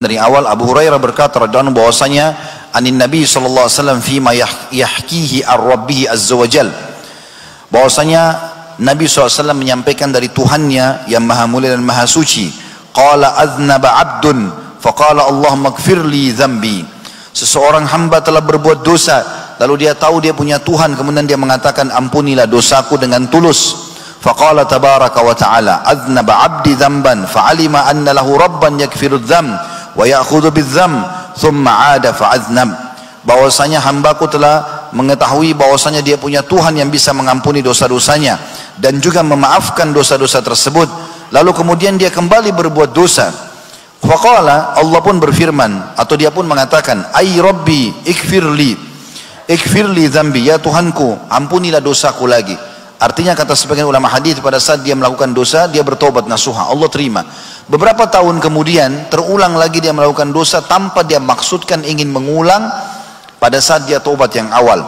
Dari awal Abu Hurairah berkata radhiyallahu anhu bahwasanya anin Nabi sallallahu alaihi wasallam fima yahkihi ar-Rabbih azza wajal, bahwasanya Nabi SAW menyampaikan dari Tuhannya yang maha mulia dan maha suci. Qala aznaba abdun faqala Allahumma ighfirli dhanbi. Seseorang hamba telah berbuat dosa, lalu dia tahu dia punya Tuhan, kemudian dia mengatakan ampunilah dosaku dengan tulus. Faqala tabaraka wa ta'ala aznaba abdi dhanban fa'alima anna lahu rabban yaghfiru dzam wa ya'khudhu bidzam thumma 'ada fa'aznab. Bahwasanya hambaku telah mengetahui bahwasanya dia punya Tuhan yang bisa mengampuni dosa-dosanya dan juga memaafkan dosa-dosa tersebut, lalu kemudian dia kembali berbuat dosa. Faqala, Allah pun berfirman atau dia pun mengatakan, ay rabbi ikfirli dzambi, ya Tuhanku ampunilah dosaku lagi. Artinya kata sebagian ulama hadis, pada saat dia melakukan dosa dia bertobat nasuha, Allah terima. Beberapa tahun kemudian terulang lagi dia melakukan dosa tanpa dia maksudkan ingin mengulang pada saat dia taubat yang awal.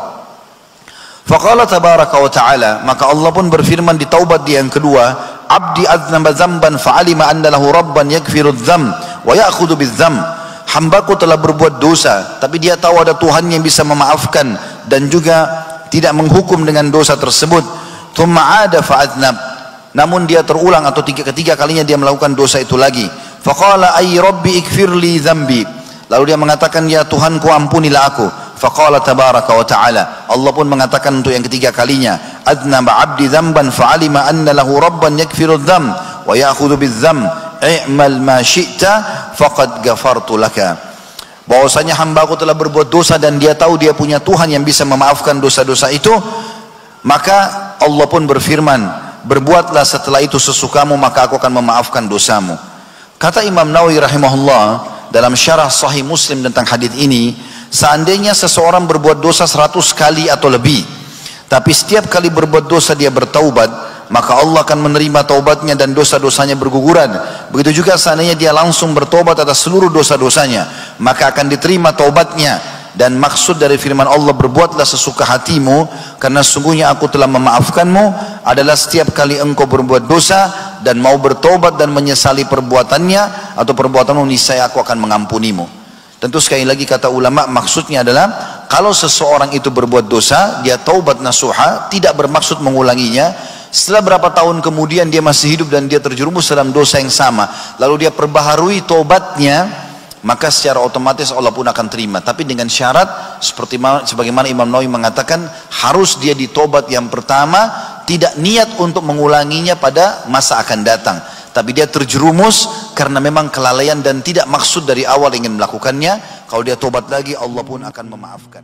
Faqala tabaraka wa ta'ala, maka Allah pun berfirman di taubat dia yang kedua, abdi aznaba dzamban fa'alima anna lahu rabban yaghfiru dzam wa ya'khudhu bidzam. Hambaku telah berbuat dosa tapi dia tahu ada Tuhan yang bisa memaafkan dan juga tidak menghukum dengan dosa tersebut. Thumma 'ada fa'aznab, namun dia terulang atau ketiga kalinya dia melakukan dosa itu lagi. Faqala ay rabbi ighfirli dzambi, lalu dia mengatakan ya Tuhanku ampunilah aku. Faqala tabaraka wa ta'ala, Allah pun mengatakan untuk yang ketiga kalinya, aznaba 'abdi dzamban fa'alima anna lahu rabban yaghfiru dzam wa ya'khudhu bidzam i'mal ma syi'ta faqad ghafartu laka. Bahwasanya hambaku telah berbuat dosa dan dia tahu dia punya Tuhan yang bisa memaafkan dosa-dosa itu, maka Allah pun berfirman, berbuatlah setelah itu sesukamu maka aku akan memaafkan dosamu. Kata Imam Nawawi rahimahullah dalam syarah Sahih Muslim tentang hadis ini, seandainya seseorang berbuat dosa 100 kali atau lebih, tapi setiap kali berbuat dosa dia bertaubat, maka Allah akan menerima taubatnya dan dosa-dosanya berguguran. Begitu juga seandainya dia langsung bertobat atas seluruh dosa-dosanya, maka akan diterima taubatnya. Dan maksud dari firman Allah, berbuatlah sesuka hatimu karena sungguhnya aku telah memaafkanmu, adalah setiap kali engkau berbuat dosa dan mau bertobat dan menyesali perbuatannya atau perbuatanmu, niscaya aku akan mengampunimu. Tentu sekali lagi kata ulama, maksudnya adalah kalau seseorang itu berbuat dosa, dia taubat nasuha, tidak bermaksud mengulanginya. Setelah berapa tahun kemudian dia masih hidup dan dia terjerumus dalam dosa yang sama, lalu dia perbaharui taubatnya, maka secara otomatis Allah pun akan terima. Tapi dengan syarat sebagaimana Imam Nawawi mengatakan, harus dia ditobat yang pertama, tidak niat untuk mengulanginya pada masa akan datang, tapi dia terjerumus karena memang kelalaian dan tidak maksud dari awal ingin melakukannya. Kalau dia tobat lagi, Allah pun akan memaafkan.